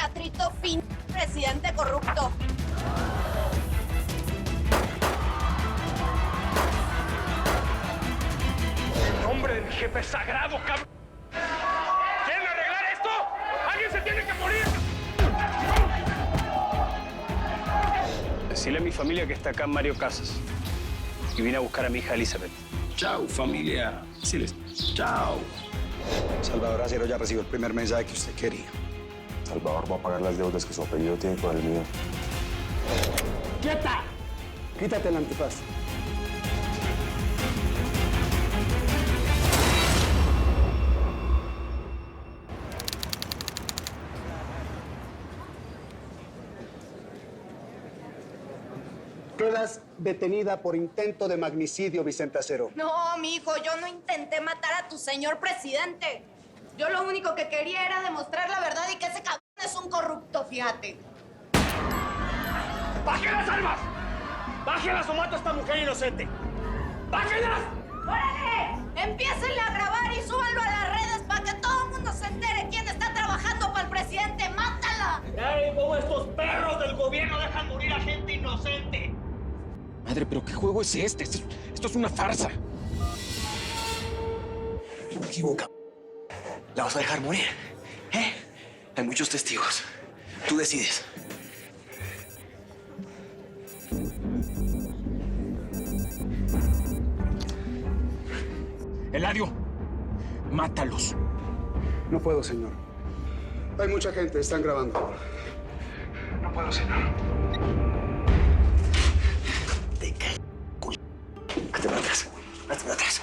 teatrito, presidente corrupto. En nombre de mi jefe sagrado, cabrón. ¿Quieren arreglar esto? ¡Alguien se tiene que morir! Decirle a mi familia que está acá Mario Casas. Y vine a buscar a mi hija Elizabeth. Chao, familia. Decirles chao. Salvador Acero ya recibió el primer mensaje que usted quería. Salvador va a pagar las deudas que su apellido tiene con el mío. ¡Quieta! Quítate el antifaz. Quedas detenida por intento de magnicidio, Vicente Acero. No, mijo, yo no intenté matar a tu señor presidente. Yo lo único que quería era demostrar la verdad y que ese cabrón es un corrupto, fíjate. ¡Bájenlas, armas! ¡Bájenlas o mato a esta mujer inocente! ¡Bájenlas! ¡Órale! Empiécenle a grabar y súbanlo a las redes para que todo el mundo se entere quién está trabajando para el presidente. ¡Mátala! ¡Ey, cómo estos perros del gobierno dejan morir a gente inocente! Madre, ¿pero qué juego es este? Esto es una farsa. Me equivoca. ¿La vas a dejar morir? ¿Eh? Hay muchos testigos. Tú decides. Eladio, mátalos. No puedo, señor. Hay mucha gente, están grabando. No puedo, señor. Te cae, culo. Hazte para atrás. Hazte para atrás.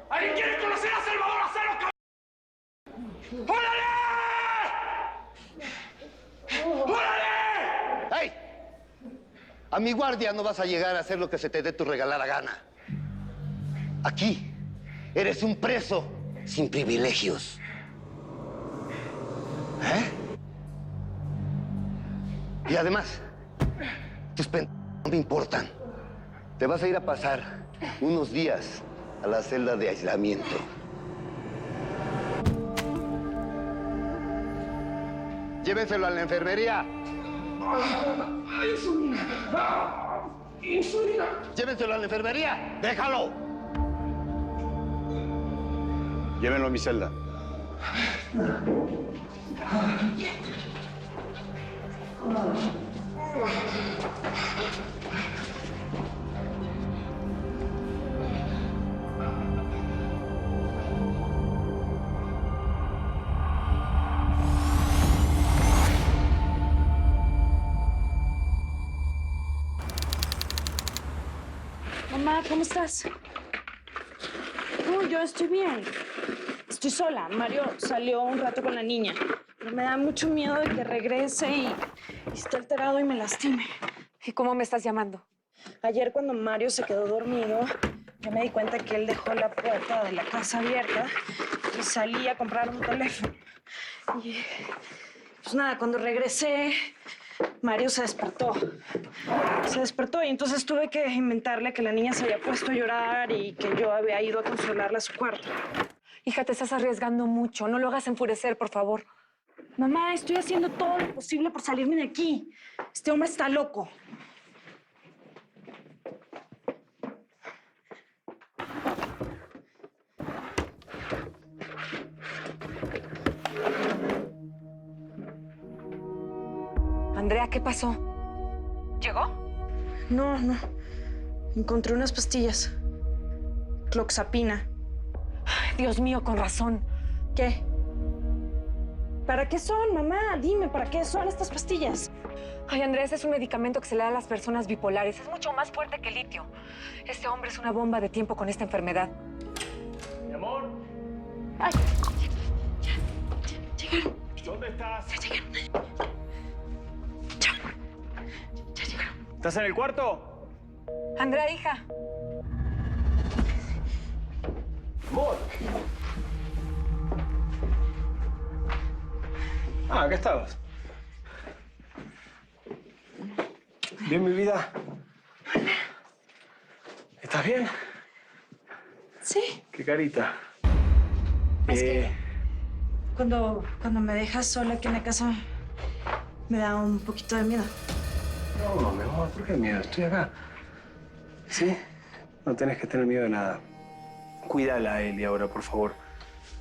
¿Alguien quiere conocer a Salvador Acero, cabrón? ¡Órale! ¡Órale! ¡Hey! A mi guardia no vas a llegar a hacer lo que se te dé tu regalada gana. Aquí eres un preso sin privilegios. ¿Eh? Y además, tus no me importan. Te vas a ir a pasar unos días a la celda de aislamiento. Llévenselo a la enfermería. Llévenselo a la enfermería. ¡Déjalo! Llévenlo a mi celda. Mamá, ¿cómo estás? No, yo estoy bien. Estoy sola. Mario salió un rato con la niña. Pero me da mucho miedo de que regrese y esté alterado y me lastime. ¿Y cómo me estás llamando? Ayer cuando Mario se quedó dormido, yo me di cuenta que él dejó la puerta de la casa abierta y salí a comprar un teléfono. Y pues nada, cuando regresé, Mario se despertó. Se despertó y entonces tuve que inventarle que la niña se había puesto a llorar y que yo había ido a consolarla a su cuarto. Hija, te estás arriesgando mucho. No lo hagas enfurecer, por favor. Mamá, estoy haciendo todo lo posible por salirme de aquí. Este hombre está loco. Andrea, ¿qué pasó? ¿Llegó? No. Encontré unas pastillas. Cloxapina. Ay, Dios mío, con razón. ¿Qué? ¿Para qué son, mamá? Dime, ¿para qué son estas pastillas? Ay, Andrea, ese es un medicamento que se le da a las personas bipolares. Es mucho más fuerte que el litio. Este hombre es una bomba de tiempo con esta enfermedad. Mi amor. Ay, ya llegaron. ¿Dónde estás? Ya llegaron. Ya llegaron. ¿Estás en el cuarto? Andrea, hija. Amor. Ah, acá estabas. Bien, mi vida. ¿Estás bien? Sí. Qué carita. Es que cuando me dejas sola aquí en la casa me da un poquito de miedo. No, mi amor, ¿por qué miedo? Estoy acá. ¿Sí? No tenés que tener miedo de nada. Cuídala a Eli ahora, por favor.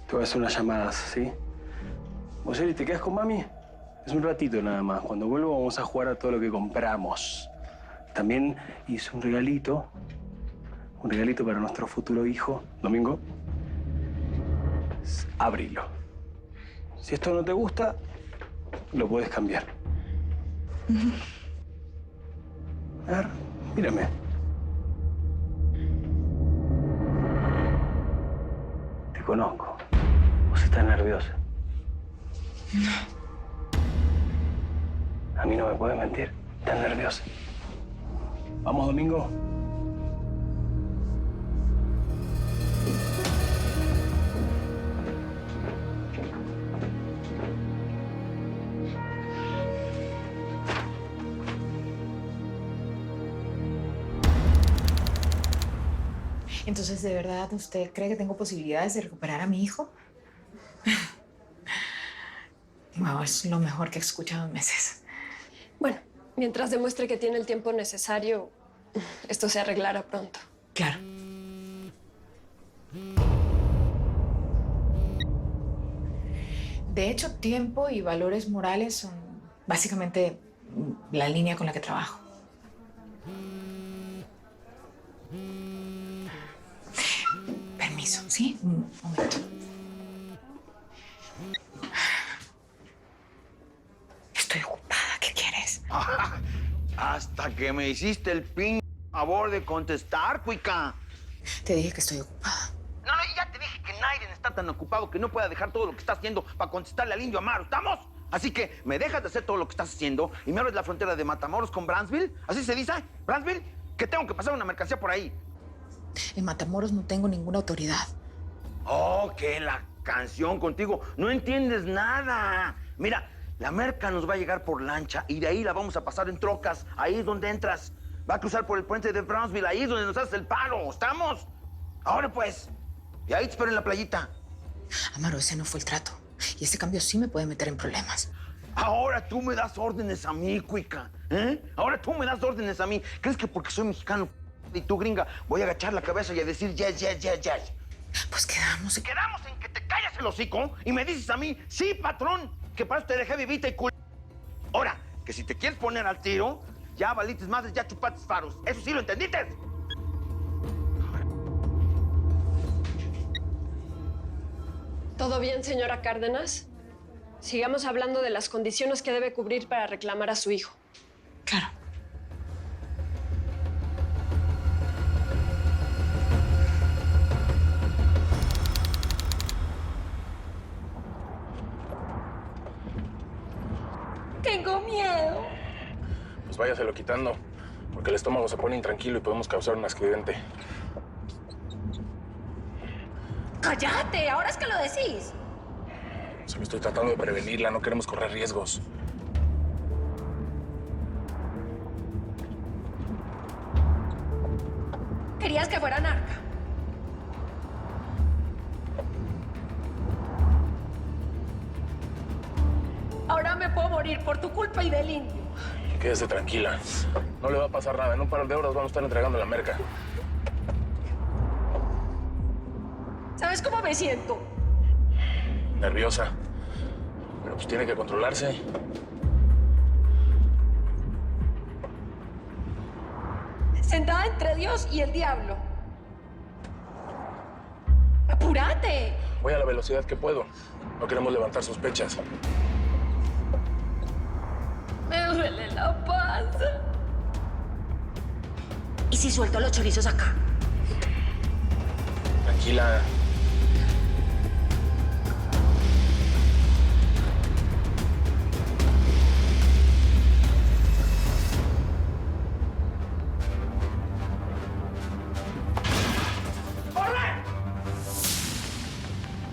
Te voy a hacer unas llamadas, ¿sí? Vos, Eli, ¿te quedas con mami? Es un ratito nada más. Cuando vuelvo vamos a jugar a todo lo que compramos. También hice un regalito para nuestro futuro hijo. Domingo, abrilo. Si esto no te gusta, lo puedes cambiar. A ver, mírame. Te conozco. Vos estás nerviosa. A mí no me puedes mentir. Estás nerviosa. ¿Vamos, Domingo? Entonces, ¿de verdad usted cree que tengo posibilidades de recuperar a mi hijo? Wow, es lo mejor que he escuchado en meses. Bueno, mientras demuestre que tiene el tiempo necesario, esto se arreglará pronto. Claro. De hecho, tiempo y valores morales son básicamente la línea con la que trabajo. Permiso, ¿sí? Un momento. Estoy ocupada, ¿qué quieres? Hasta que me hiciste el favor de contestar, Cuica. Te dije que estoy ocupada. No, ya te dije que Naiden está tan ocupado que no pueda dejar todo lo que está haciendo para contestarle al indio Amaro, ¿estamos? Así que me dejas de hacer todo lo que estás haciendo y me abres la frontera de Matamoros con Brownsville. ¿Así se dice? ¿Brownsville? Que tengo que pasar una mercancía por ahí. En Matamoros no tengo ninguna autoridad. Oh, que la canción contigo. No entiendes nada. Mira, la merca nos va a llegar por lancha y de ahí la vamos a pasar en trocas. Ahí es donde entras. Va a cruzar por el puente de Brownsville. Ahí es donde nos haces el paro. ¿Estamos? Ahora pues. Y ahí te espero en la playita. Amaro, ese no fue el trato. Y ese cambio sí me puede meter en problemas. Ahora tú me das órdenes a mí, Cuica. ¿Eh? Ahora tú me das órdenes a mí. ¿Crees que porque soy mexicano y tú gringa voy a agachar la cabeza y a decir yes, yes, yes, yes? Pues quedamos. Quedamos en que te callas el hocico y me dices a mí, sí, patrón, que para eso te dejé vivita y culo. Ahora, que si te quieres poner al tiro, ya valites madres, ya chupates faros. ¿Eso sí lo entendiste? ¿Todo bien, señora Cárdenas? Sigamos hablando de las condiciones que debe cubrir para reclamar a su hijo. Claro. Tengo miedo. Pues váyaselo quitando, porque el estómago se pone intranquilo y podemos causar un accidente. ¡Cállate! Ahora es que lo decís. Se me estoy tratando de prevenirla, no queremos correr riesgos. Querías que fuera narca. Ahora me puedo morir por tu culpa y del indio. Quédese tranquila. No le va a pasar nada. En un par de horas vamos a estar entregando la merca. ¿Sabes cómo me siento? Nerviosa. Pero pues tiene que controlarse. Sentada entre Dios y el diablo. ¡Apúrate! Voy a la velocidad que puedo. No queremos levantar sospechas. Me duele la panza. ¿Y si suelto los chorizos acá? Tranquila.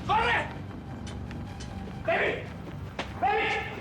¡Corre! ¡Baby! ¡Baby!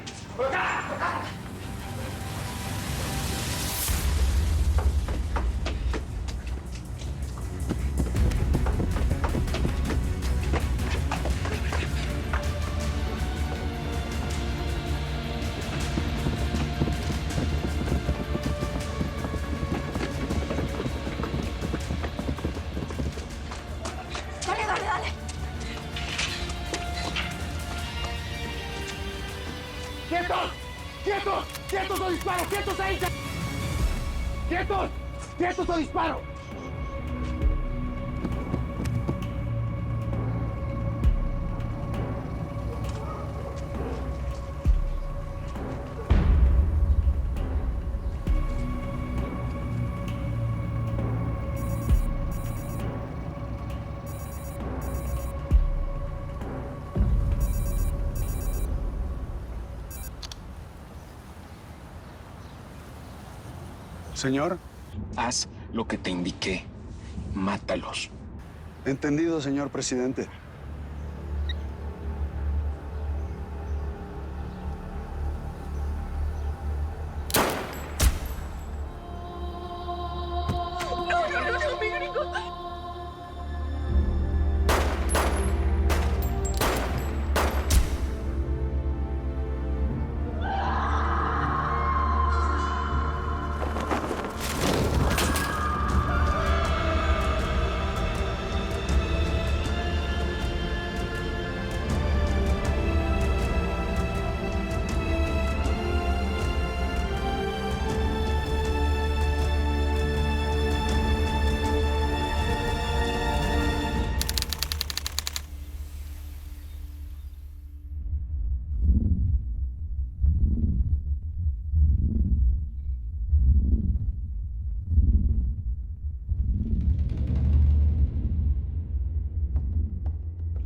¡Quietos! ¡Quietos! ¡Quietos o disparo! ¡Quietos ahí! ¡Quietos! ¡Quietos o disparo! Señor. Haz lo que te indiqué. Mátalos. Entendido, señor presidente. No, mi gringo.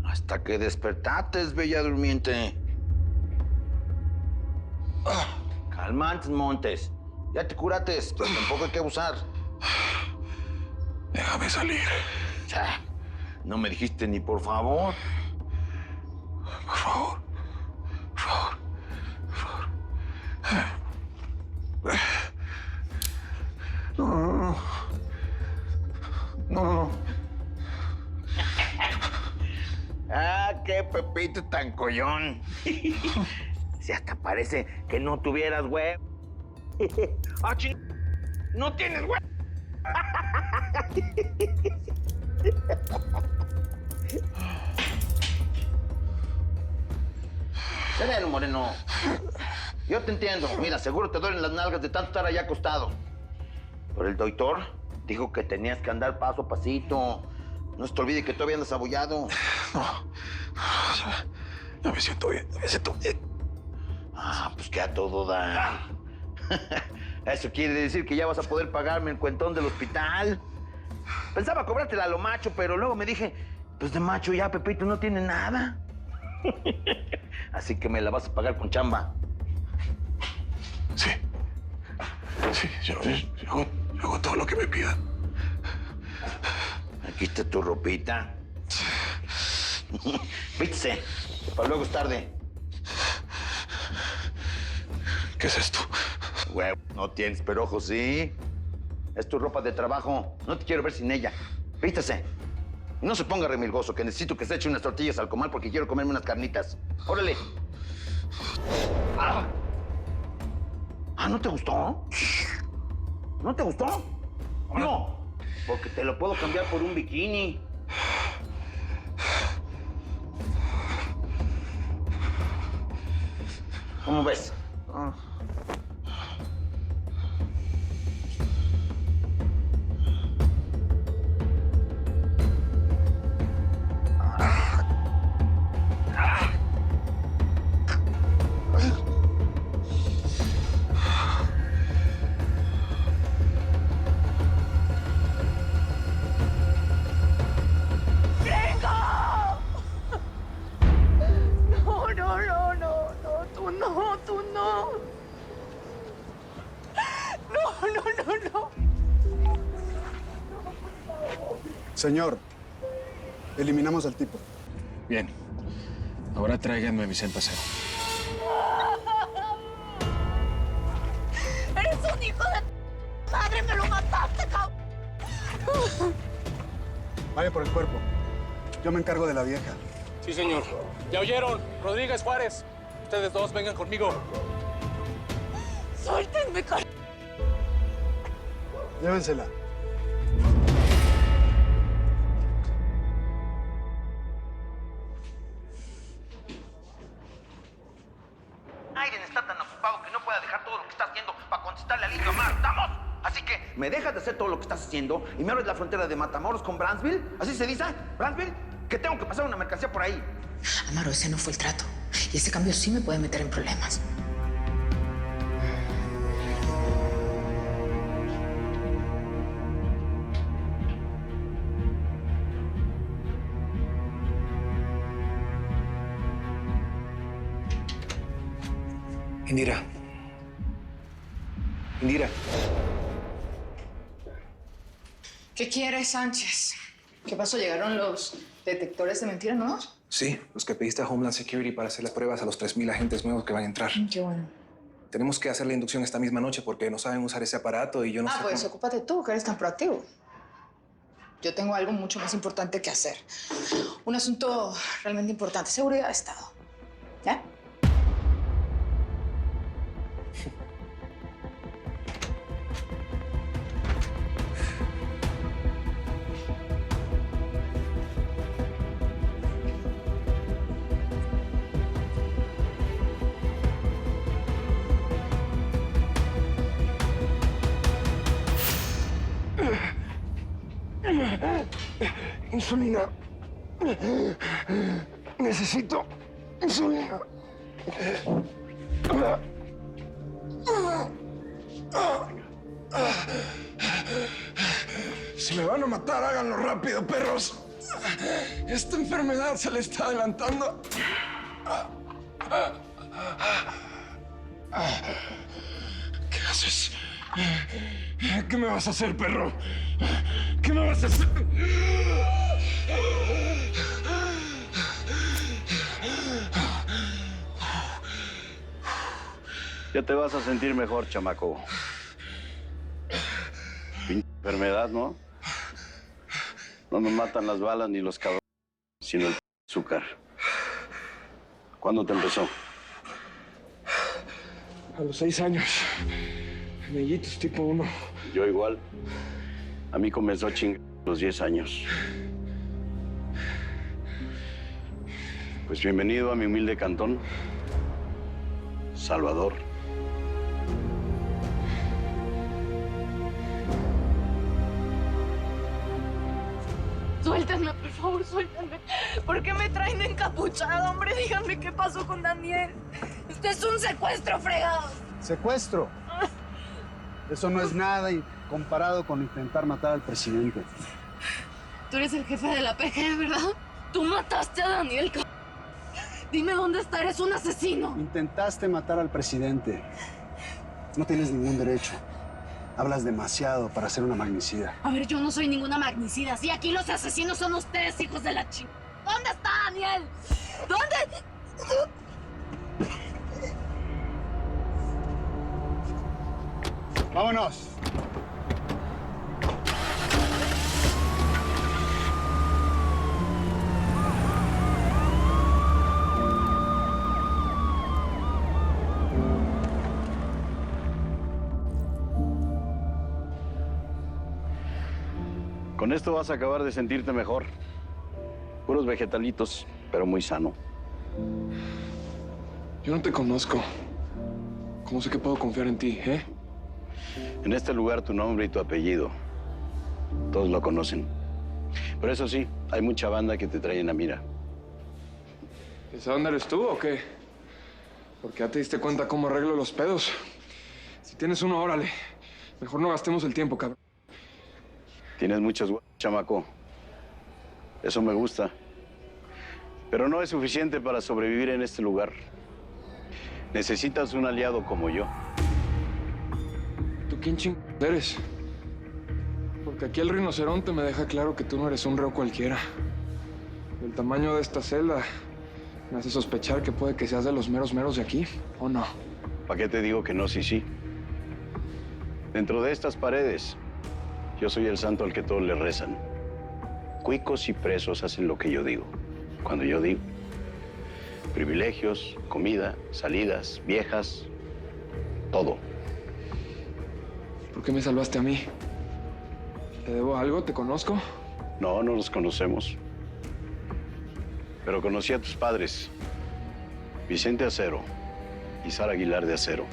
Hasta que despertates, bella durmiente. Calmantes, Montes. Ya te curates, pero tampoco hay que abusar. Déjame salir. Ya, no me dijiste ni por favor. Por favor. Por favor. Por favor. No. No. Ah, qué Pepito tan collón. Si hasta parece que no tuvieras güey. Ah, ching... No tienes güey. Sereno, Moreno. Yo te entiendo. Mira, seguro te duelen las nalgas de tanto estar allá acostado. Pero el doctor dijo que tenías que andar paso a pasito. No se te olvide que todavía andas abollado. No. Ya me siento bien. Ya me siento bien. Ah, pues que a todo da. Eso quiere decir que ya vas a poder pagarme el cuentón del hospital. Pensaba cobrártela a lo macho, pero luego me dije, pues de macho ya Pepito no tiene nada. Así que me la vas a pagar con chamba. Sí. Sí, yo hago todo lo que me pidan. Aquí está tu ropita. Vístese, para luego es tarde. ¿Qué es esto? Güey, no tienes perojos, ¿sí? Es tu ropa de trabajo. No te quiero ver sin ella. Vístese. Y no se ponga remilgoso, que necesito que se eche unas tortillas al comal porque quiero comerme unas carnitas. ¡Órale! ¡Ah! ¿No te gustó? ¿No te gustó? No, porque te lo puedo cambiar por un bikini. ¿Cómo ves? Señor, eliminamos al tipo. Bien. Ahora tráiganme a Vicente Acero. ¡Eres un hijo de madre! ¡Me lo mataste, cabrón! Vaya por el cuerpo. Yo me encargo de la vieja. Sí, señor. ¿Ya oyeron? Rodríguez, Juárez. Ustedes dos vengan conmigo. ¡Suéltenme, cabrón! Llévensela. Aiden está tan ocupado que no pueda dejar todo lo que está haciendo para contestarle al Indio Mar. ¿Estamos? Así que me dejas de hacer todo lo que estás haciendo y me abres la frontera de Matamoros con Brownsville. ¿Así se dice? ¿Brownsville? Que tengo que pasar una mercancía por ahí. Amaro, ese no fue el trato. Y ese cambio sí me puede meter en problemas. Indira. Indira. ¿Qué quieres, Sánchez? ¿Qué pasó? ¿Llegaron los detectores de mentiras nuevos? Sí, los que pediste a Homeland Security para hacer las pruebas a los 3,000 agentes nuevos que van a entrar. Qué bueno. Tenemos que hacer la inducción esta misma noche porque no saben usar ese aparato y yo no sé Pues cómo. ocúpate tú, que eres tan proactivo. Yo tengo algo mucho más importante que hacer. Un asunto realmente importante. Seguridad de Estado. ¿Ya? Insulina. Necesito insulina. Si me van a matar, háganlo rápido, perros. Esta enfermedad se le está adelantando. ¿Qué haces? ¿Qué me vas a hacer, perro? ¿Qué me vas a hacer? Ya te vas a sentir mejor, chamaco. Pinche enfermedad, ¿no? No nos matan las balas ni los cabrones, sino el azúcar. ¿Cuándo te empezó? A los 6 años. Mellitos tipo 1. Yo igual. A mí comenzó a chingar a los 10 años. Pues bienvenido a mi humilde cantón, Salvador. Suéltenme, por favor, suéltenme. ¿Por qué me traen encapuchada, hombre? Díganme qué pasó con Daniel. Esto es un secuestro, fregado. ¿Secuestro? Eso no es nada y comparado con intentar matar al presidente. Tú eres el jefe de la PG, ¿verdad? Tú mataste a Daniel, Dime dónde está, eres un asesino. Intentaste matar al presidente. No tienes ningún derecho. Hablas demasiado para ser una magnicida. A ver, yo no soy ninguna magnicida. Sí, aquí los asesinos son ustedes, hijos de la ching... ¿Dónde está Daniel? ¿Dónde? ¡Vámonos! Con esto vas a acabar de sentirte mejor. Puros vegetalitos, pero muy sano. Yo no te conozco. ¿Cómo sé que puedo confiar en ti, eh? En este lugar tu nombre y tu apellido, todos lo conocen. Pero eso sí, hay mucha banda que te trae en la mira. ¿Esa banda eres tú o qué? Porque ya te diste cuenta cómo arreglo los pedos. Si tienes uno, órale. Mejor no gastemos el tiempo, cabrón. Tienes muchos huevos, chamaco. Eso me gusta. Pero no es suficiente para sobrevivir en este lugar. Necesitas un aliado como yo. ¿Tú quién ching eres? Porque aquí el rinoceronte me deja claro que tú no eres un reo cualquiera. El tamaño de esta celda me hace sospechar que puede que seas de los meros meros de aquí, ¿o no? ¿Para qué te digo que no, sí? Dentro de estas paredes, yo soy el santo al que todos le rezan. Cuicos y presos hacen lo que yo digo. Cuando yo digo. Privilegios, comida, salidas, viejas, todo. ¿Por qué me salvaste a mí? ¿Te debo algo? ¿Te conozco? No, no nos conocemos. Pero conocí a tus padres, Vicente Acero y Sara Aguilar de Acero.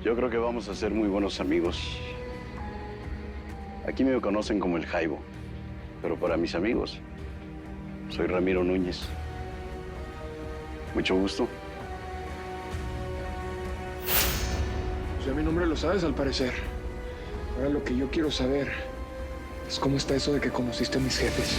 Yo creo que vamos a ser muy buenos amigos. Aquí me conocen como el Jaibo, pero para mis amigos, soy Ramiro Núñez. Mucho gusto. Pues ya mi nombre lo sabes, al parecer. Ahora lo que yo quiero saber es cómo está eso de que conociste a mis jefes.